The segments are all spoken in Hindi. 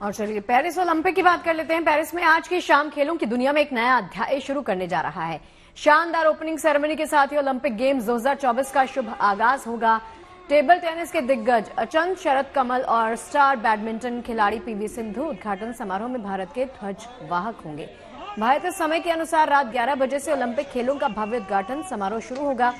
और चलिए पेरिस ओलंपिक की बात कर लेते हैं। पेरिस में आज की शाम खेलों की दुनिया में एक नया अध्याय शुरू करने जा रहा है। शानदार ओपनिंग सेरेमनी के साथ ही ओलंपिक गेम्स 2024 का शुभ आगाज होगा। टेबल टेनिस के दिग्गज अचंत, शरद कमल और स्टार बैडमिंटन खिलाड़ी पीवी सिंधु उद्घाटन समारोह में भारत के ध्वज वाहक होंगे। भारतीय समय के अनुसार रात 11 बजे से ओलंपिक खेलों का भव्य उद्घाटन समारोह शुरू होगा।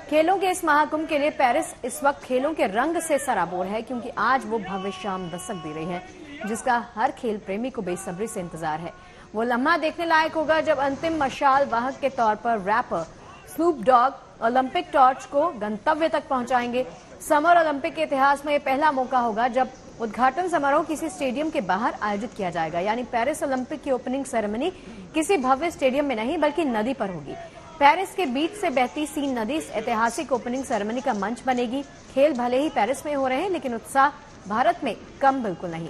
खेलों के इस महाकुंभ के लिए पेरिस इस वक्त खेलों के रंग से सराबोर है, क्योंकि आज वो भव्य शाम दस्तक दे रही है, जिसका हर खेल प्रेमी को बेसब्री से इंतजार है। वो लम्हा देखने लायक होगा जब अंतिम मशाल वाहक के तौर पर rapper Snoop Dogg Olympic torch को गंतव्य तक पहुंचाएंगे। समर ओलंपिक के इतिहास में यह पहला मौका होगा जब उद्घाटन समारोह किसी स्टेडियम के बाहर आयोजित किया जाएगा, यानी पेरिस ओलंपिक की ओपनिंग सेरेमनी किसी भव्य स्टेडियम में नहीं बल्कि नदी पर होगी। पेरिस के बीच से बहती सीन नदी इस ऐतिहासिक ओपनिंग सेरेमनी का मंच बनेगी। खेल भले ही पेरिस में हो रहे हैं, लेकिन उत्साह भारत में कम बिल्कुल नहीं।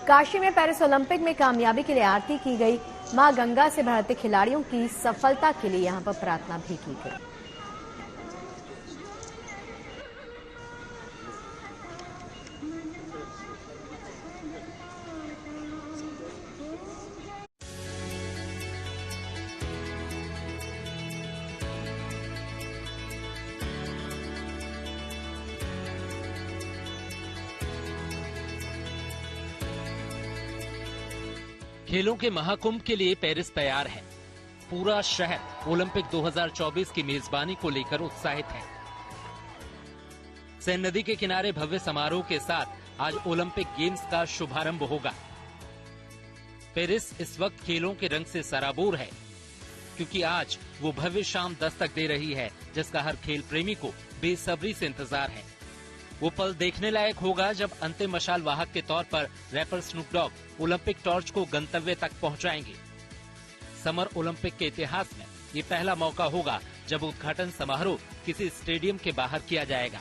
काशी में पेरिस ओलंपिक में कामयाबी के लिए आरती की गई। मां गंगा से भारतीय खिलाड़ियों की सफलता के लिए यहां पर प्रार्थना भी की गई। खेलों के महाकुंभ के लिए पेरिस तैयार है। पूरा शहर ओलंपिक 2024 की मेजबानी को लेकर उत्साहित है। सेन नदी के किनारे भव्य समारोह के साथ आज ओलंपिक गेम्स का शुभारंभ होगा। पेरिस इस वक्त खेलों के रंग से सराबोर है, क्योंकि आज वो भव्य शाम दस्तक दे रही है, जिसका हर खेल प्रेमी को बेसब्री से इंतजार है। वो पल देखने लायक होगा जब अंतिम मशाल वाहक के तौर पर rapper Snoop Dogg Olympic torch को गंतव्य तक पहुंचाएंगे। समर ओलंपिक के इतिहास में ये पहला मौका होगा जब उद्घाटन समारोह किसी स्टेडियम के बाहर किया जाएगा।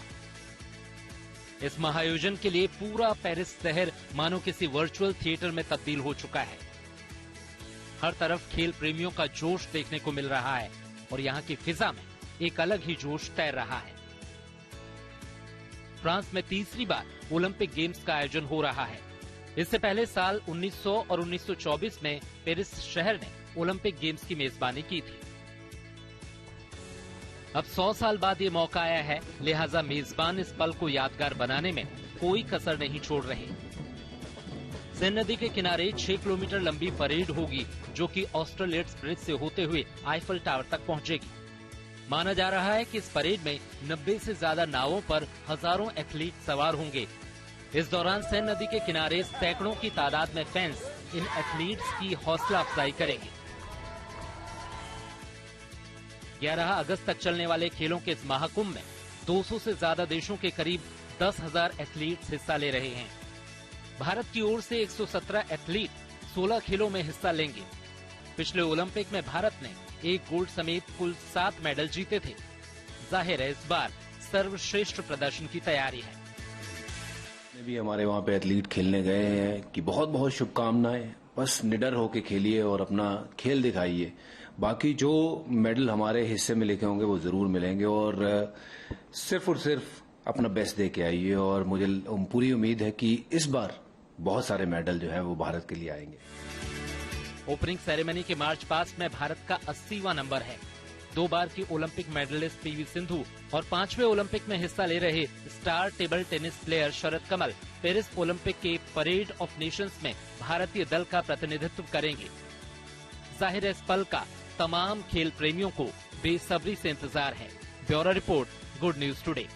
इस महाआयोजन के लिए पूरा पेरिस शहर मानो किसी वर्चुअल थिएटर में तब्दील हो चुका है। हर तरफ खेल प्रेमियों का जोश देखने को मिल रहा है और यहाँ की फिजा में एक अलग ही जोश तैर रहा है। फ्रांस में तीसरी बार ओलंपिक गेम्स का आयोजन हो रहा है। इससे पहले साल 1900 और 1924 में पेरिस शहर ने ओलंपिक गेम्स की मेजबानी की थी। अब 100 साल बाद ये मौका आया है, लिहाजा मेजबान इस पल को यादगार बनाने में कोई कसर नहीं छोड़ रहे। सेन नदी के किनारे 6 किलोमीटर लंबी परेड होगी, जो कि ऑस्ट्रेलियट्स ब्रिज से होते हुए आईफल टावर तक पहुंचेगी। माना जा रहा है कि इस परेड में 90 से ज्यादा नावों पर हजारों एथलीट सवार होंगे। इस दौरान सेन नदी के किनारे सैकड़ों की तादाद में फैंस इन एथलीट्स की हौसला अफजाई करेंगे। 11 अगस्त तक चलने वाले खेलों के इस महाकुंभ में 200 से ज्यादा देशों के करीब 10,000 एथलीट्स हिस्सा ले रहे हैं। भारत की ओर से 117 एथलीट 16 खेलों में हिस्सा लेंगे। पिछले ओलंपिक में भारत ने 1 गोल्ड समेत कुल 7 मेडल जीते थे। जाहिर है इस बार सर्वश्रेष्ठ प्रदर्शन की तैयारी है। भी हमारे वहाँ पे एथलीट खेलने गए हैं कि बहुत बहुत शुभकामनाएं। बस निडर होके खेलिए और अपना खेल दिखाइए। बाकी जो मेडल हमारे हिस्से में लिखे होंगे वो जरूर मिलेंगे और सिर्फ और सिर्फ अपना बेस्ट दे के आइए। और मुझे पूरी उम्मीद है कि इस बार बहुत सारे मेडल जो है वो भारत के लिए आएंगे। ओपनिंग सेरेमनी के मार्च पास्ट में भारत का 80वां नंबर है। 2 बार की ओलंपिक मेडलिस्ट पीवी सिंधु और 5वें ओलंपिक में हिस्सा ले रहे स्टार टेबल टेनिस प्लेयर शरद कमल पेरिस ओलंपिक के परेड ऑफ नेशंस में भारतीय दल का प्रतिनिधित्व करेंगे। जाहिर है इस पल का तमाम खेल प्रेमियों को बेसब्री से इंतजार है। Bureau report, good news today.